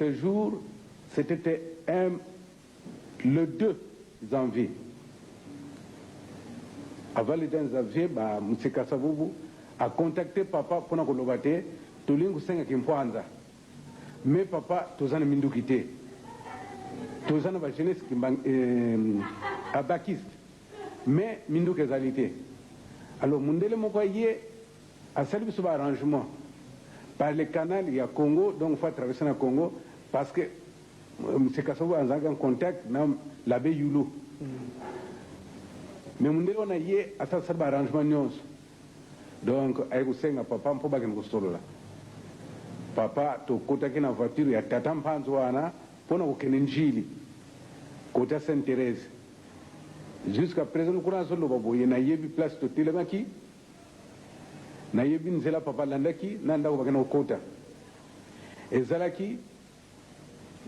ce jour, c'était le 2 janvier. Avant le 2 janvier, M. Kasavubu a contacté papa pour nous colloquer. Tout le monde sait qu'il faut anza. Mais papa, tous en mindu quitté. Tous en la jeunesse qui a bakiste. Mais mindu kezalité. Alors, Mundele Mokoye a servi sur arrangement. Par le canal, il y a Congo, donc il faut traverser le Congo parce que M. Kasavubu a en contact avec l'abbé Youlou. Mais Mundele on a yé à ça servi arrangement nyons. Donc, avec le papa, on peut pas que nous là. Papa, to kota kina voiture ya tata mpanzo wana, pona kukene njili. Kota Sainte-Thérèse. Jusqu'à présent, nous connaissons le babo. Il y a une place de Télémaki. Il y a une zela papa landaki, nanda wakana kota. Et zalaki,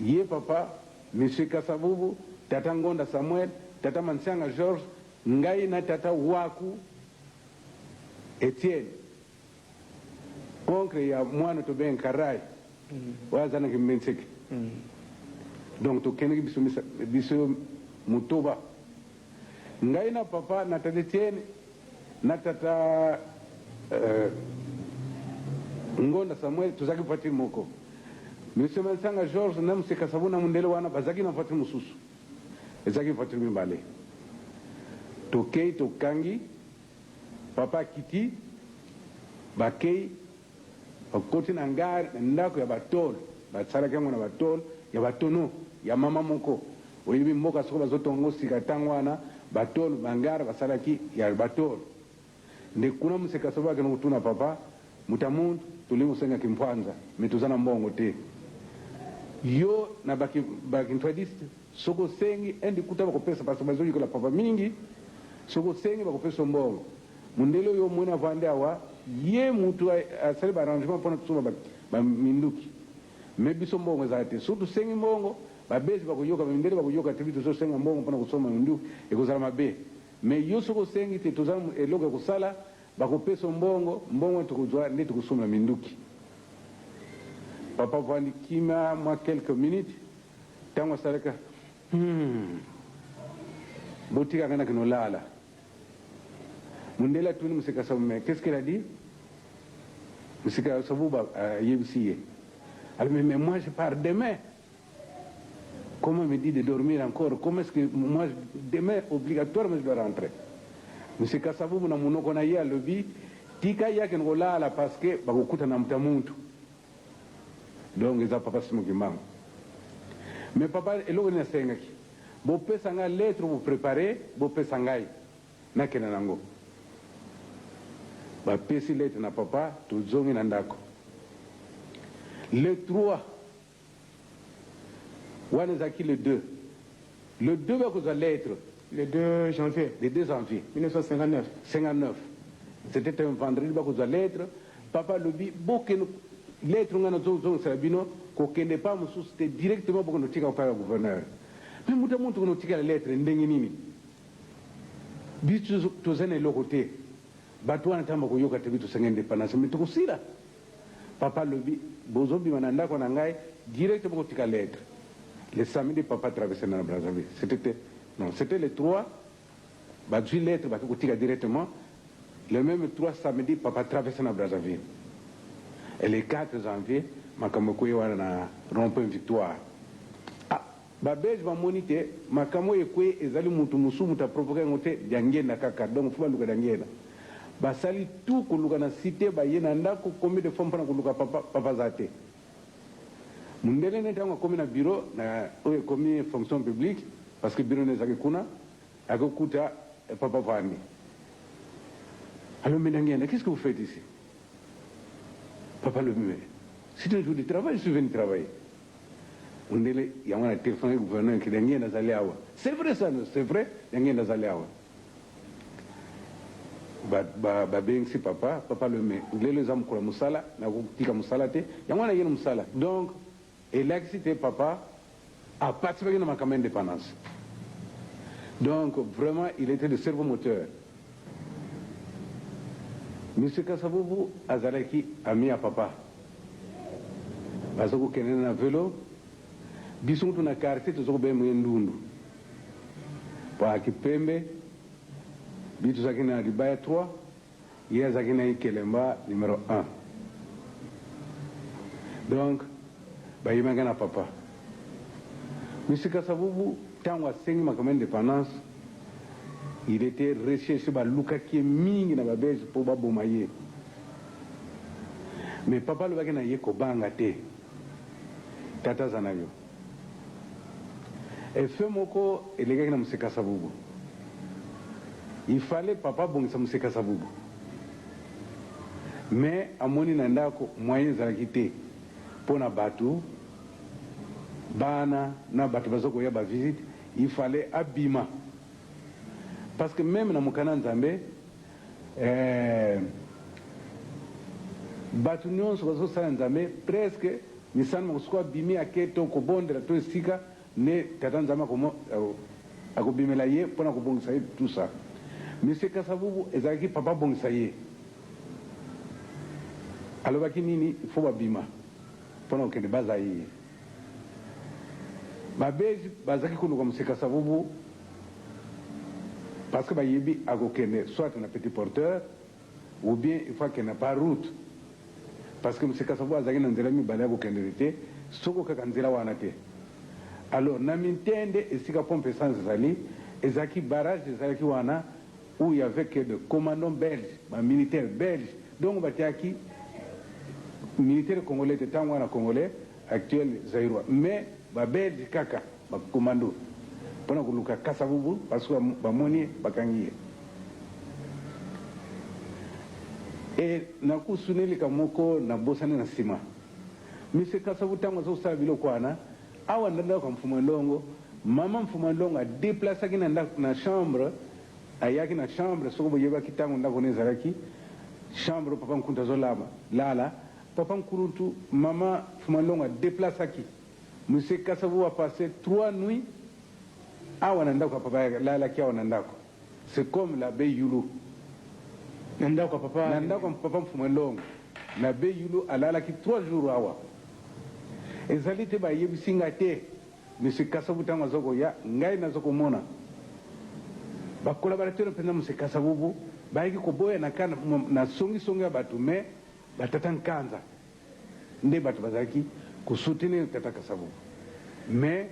yé papa, monsieur Kasavubu, tata Ngonda Samuel, tata Mansianga Georges, ngai na tata Waku, Etienne. Concret, il y a moins de bien carré. Wazana qui m'enseigne. Donc, tu connais biso mutoba. Ngai na papa na tata Etienne, na tata Ngonda Samuel, tuzaki pati moko. Monsieur Mansanga Georges, na monsieur Kasavubu na Mundele wana bazaki na pati mususu. Ezaki pati mimbale. Tokei tokangi, papa kiti, bakei. Koti na ngari ndako ya batolo batsala kango na batolo ya batono ya mama moko oyibi mboka soko bazotongo sika tangwana batolo bangara basalaki ya batolo nde kuna museka soba kana kutuna papa mutamuntu tulimu senga kimpwanza mituzana mbongo te yo na baki intradiste soko sengi endi kutaba ko pesa parce bazoyi ko la papa mingi soko sengi bakopesa mbongo mundelo yo mwena vande awa ye mutu asali arrangement pona tusoma minduki mais biso mbongo ezalate surtout sengi mbongo babezi bakuyoka mindele bakuyoka te bitu senga mbongo pona kusoma minduki ekozala mabe mais yo soko sengi te tozala eloko kusala bakopesa mbongo tukuzwa nde tukusoma minduki papa vandi kima mwa quelques minutes tango saleka botika kana kinolala. Mundela Touni M. Kasavubu, qu'est-ce qu'elle a dit? M. Kasavubu a yébisié. Alors, mais moi je pars demain. Comment me dit de dormir encore? Comment est-ce que moi, demain, obligatoirement, je dois rentrer? M. Kasavubu na munoko na ye alobi, tika yake ngolala parce que bakukuta na mtamuntu. Donc, ils ont papa simokimango. Mais papa, eloko ni nasengaki. Bo pesa nga lettre vous préparer, bo pesa ngai. Na kena nango. Bapesi lettre na papa tuzongi na ndako le 3 wana zaki le 2 bakozwa lettre le 2 janvier 1959 c'était un vendredi bakozwa lettre papa lobi bokeno lettre ngana zozongi sala bino kokende pa mosusu te directement bokono tika opaya gouverneur mais muta muntu kono tika la lettre ndenge nini bitu tozene eloko te bato wana tamba koyoka te bitu senge indépendance mais tokusila papa lobi bozobima na ndako na ngai direct bokotika lettre le samedi papa traversé na Brazzaville c'était le 3 bazwi lettre bakotika directement le même 3 samedi papa traversé na Brazzaville et le 4 janvier makambo koye wana na rond-point Victoire babeji bamoni te makambo ekwe ezali mutu musu mutu aprovoke yango te diangenda kaka donc fo baluka diangenda basali tout koluka na cité baye na ndako combien de fois mpona koluka papa za te mundele ne ntango akomi na bureau na oyo ekomi fonction publique parce que bureau nezaki kuna akokuta papa vandi alors mais diangenda qu'est-ce que vous faites ici papa le mais c'est un jour de travail je suis venu travailler mundele yango na téléphone gouverneur ki diangenda zali awa c'est vrai ça c'est vrai diangenda zali awa babengisi papa le me lelo eza mokolo ya mosala nakotika mosala te yango wana yena mosala donc elakisi te papa aparticipaki na makambo ya indépendance donc vraiment il était le cerveau moteur M. Kasavubu azalaki ami ya papa baza kokende na vélo bisungu tuna karti tuzo be mwendundu pa kipembe bitu zakina Ribaya 3 ya zakina Ikelemba numéro 1. Donc bayimanga papa Monsieur Savubu tango asengi makama indépendance il était recherché ba luka qui mingi na babeji po babomaye mais papa le bakina ye ko banga te tata zanayo et fait moko elegaki na Monsieur Savubu il fallait papa bongisa Monsieur Savubu mais amoni na ndako moyen zalaki te pona batu bana na batu bazoko ya ba visite il fallait abima parce que même na mukana nzambe batu nyonso bazo sala nzambe presque misana mosiko abimi aketo ko bondela to sika ne tata nzambe ko akobimela ye pona ko bongisa ye tout ça Monsieur Kasavubu ezaki papa bongisa ye alobaki nini il faut babima pona okende baza ye babeji bazaki kuluka Monsieur Kasavubu parce que bayebi akokende soit na petit porteur ou bien il faut qu'il n'a pas route parce que Monsieur Kasavubu azaki na nzela mibale akokende te soko kaka nzela wana te alors na mintende esika pompe essence ezali ezaki barrage ezalaki wana où il y avait que de commandants belges militaires belges donc batiaki militaire congolais te tango wana congolais actuel zaïrois mais ba belge kaka ba commando pona kuluka Kasavubu parce que ba moni bakangiye et na kusuneli kamoko na bosana na sima Monsieur Kasavubu tango zo sabilo kwana awa ndanda kwa mfumo ndongo mama mfumo ndongo a déplacer kina na chambre ayaki na chambre soko boyeba kitango ndako nezalaki chambre papa nkunta zo lala papa nkuruntu mama mfumo ndongo a déplacer ki Monsieur Kasavubu a passé 3 nuits à Wanandako papa lala kia Wanandako. C'est comme l'abbé Yulu. Nandako papa mfumelongo. L'abbé Yulu a lala ki 3 jours awa. Ezali te ba yebi singa te. Monsieur Kasavubu tango zoko ya ngai na zoko mona. Ba collaborateur pena Monsieur Kasavubu ba yiki ko boya na kana na songi batu me batatan kanza. Nde batu bazaki kusoutenir tata Kasavubu mais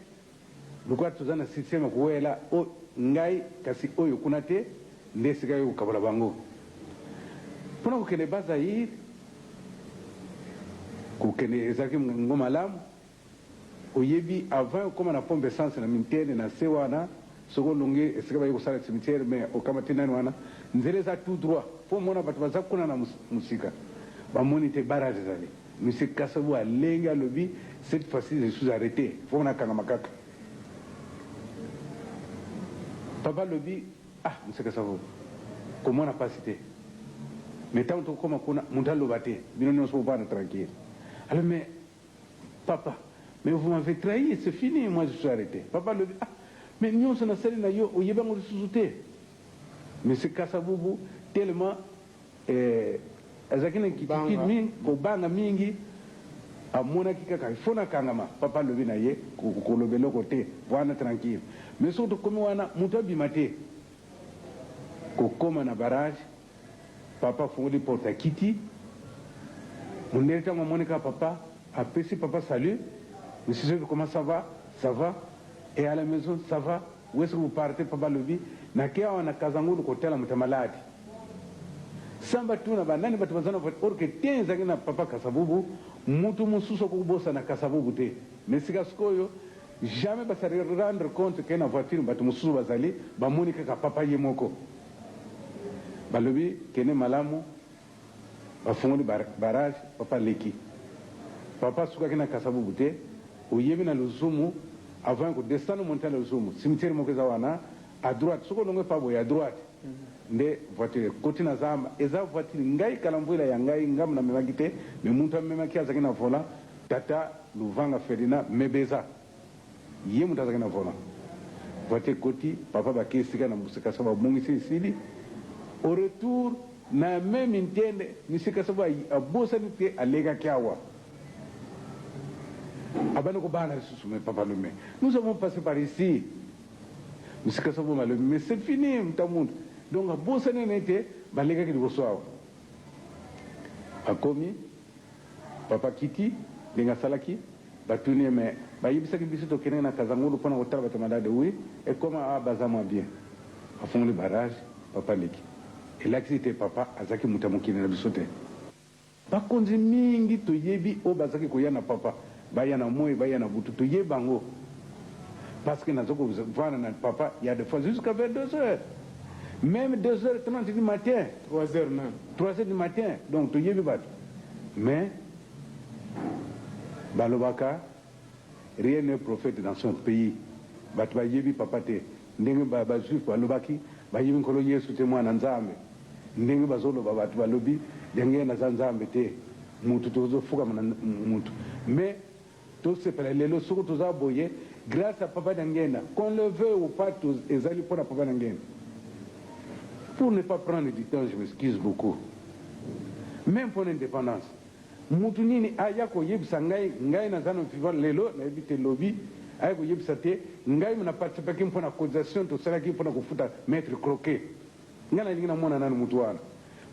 lukwa tuzana système kuwela o ngai kasi oyo kunate ndesiga yo kabala bango pona kukene baza yi kukene ezaki ngoma lamu oyebi avant koma na pompe essence na mintene na sewana soko longe esika bayi kusala cimetière mais okamati nani wana nzele za tout droit po mona batu bazakuna na musika bamoni te barrage zali Monsieur Kasavubu a lenga lobby cette fois-ci je suis arrêté faut on a kangamakaka papa lobby Monsieur Kasavubu comment on a pas cité mais tant que comme on a lobaté nous ne sommes pas tranquille alors mais papa mais vous m'avez trahi c'est fini moi je suis arrêté papa lobby mais nous on a sali na yo oyeba ngo susute Monsieur Kasavubu tellement azakina kitiki mingi ko banga mingi amona kikaka ifona kangama papa lobi na ye ko lobelo côté wana tranquille mais surtout comme wana mutabi mate ko koma na barrage papa fongoli porta kiti muneleta monika papa apesi papa salut monsieur comment ça va et à la maison ça va où est-ce que vous partez papa lobi na kia wana kazangulu ko tela mutamaladi samba tuna banani batu bazana orke tenza kina papa Kasavubu mutu mususo kubosa na Kasavubu te mais sika skoyo jamais ba sari rendre compte que na voiture batu mususo bazali ba monika ka papa yemoko balobi kene malamu ba fongoli barrage papa leki papa suka kina Kasavubu te oyebi na luzumu avant que descendre monter le luzumu cimetière moko zawana à droite soko longue pa boya à droite nde voiture côté na zamba eza voiture ngai kalamvula ya ngai ngam na memagite me muntu memaki azaki na vola tata Luvanga Ferdinand mebeza ye muntu azaki na vola voiture côté papa bakesika na musika saba mungisi sili au retour na même intende musika saba abosa nite alega kyawa Papa Lomé. Nous avons passé par ici. Mais c'est fini, donc à beau ça n'était, les gars qui le reçoivent. Akomi, Papa Kiti, Linga Salaki, Batuni, mais il s'agit de ce qu'il y a à Kazango, pendant le travail de oui, et comment à Bazama bien. À fond le barrage, Papa Liki. Et là, c'était Papa, Azaki Mutamoki n'a pas sauté. Par contre, mingi to yebi o bazaki koyana papa, bayana moi, bayana butu to yebango. Parce que dans ce que papa, il y a des fois jusqu'à 22 heures. Même 2h30 du matin. 3h, non. 3h du matin. Donc, tu y es battu. Mais, Balobaka, rien n'est prophète dans son pays. Batba yebi papa te. Ndenge baba juif balobaki, ba yebi kolo yesu te mwana nzambe. Ndenge bazolo baba balobi, ndenge na nzambe te. Mutu tozo fuka mutu. Mais, tout ce que les leçons que tu as boyé, grâce à Papa Dangena, qu'on le veut ou pas, tous les alliés pour la Papa Dangena. Pour ne pas prendre du temps, je m'excuse beaucoup. Même pour l'indépendance. Moutounini ayako yebsa ngai na zano vivant lelo na ebite lobby ayako yebsa te ngai na participer kim pour la cotisation to sala kim pour na kufuta maître croquet. Ngana lingina mona nanu mutuana.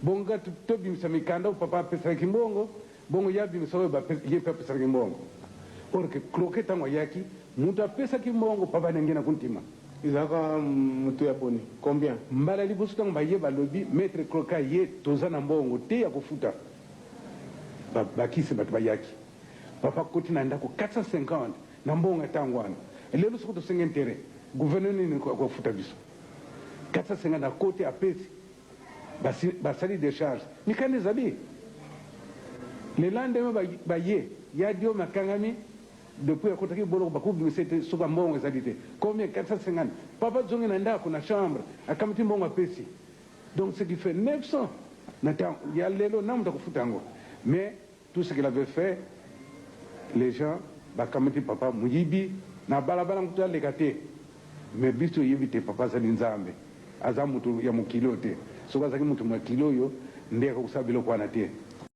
Bonga to bimsa mikanda papa pesa kimbongo, bongo yabi msawe ba pesa kimbongo. Porque croquet tango yaki muta pesa kimbongo papa nengena kuntima. Izaka mutu ya boni. Combien? Mbala liboso tango ba yeba lobby maître croquet ye tozana mbongo te ya kufuta. Bakisi batu bayaki. Papa koti na ndako 450 na mbongo tangwana. Lelo sokoto sengentere. Gouverneur ni kwa kufuta biso. 450 na kote apesi. Basali de charge. Nikane zabi. Le lendemain baye ya dio makangami depuis à côté de Bolo Bakou, c'était sur un bon réalité. Combien 450? Papa Zongi Nanda, qu'on a chambre, à Kamiti Bon à Pessi. Donc ce qui fait 900. Il y a l'élo, non, de Futango. Mais tout ce qu'il avait fait, les gens, Bakamiti Papa, Mouyibi, n'a balabala mouta legate. Mais bisto yibite Papa Zalinzambe. Azamutu ya mukilo te. Soka zaki mutu mukilo yo, ndeka kusabilo kwa nate.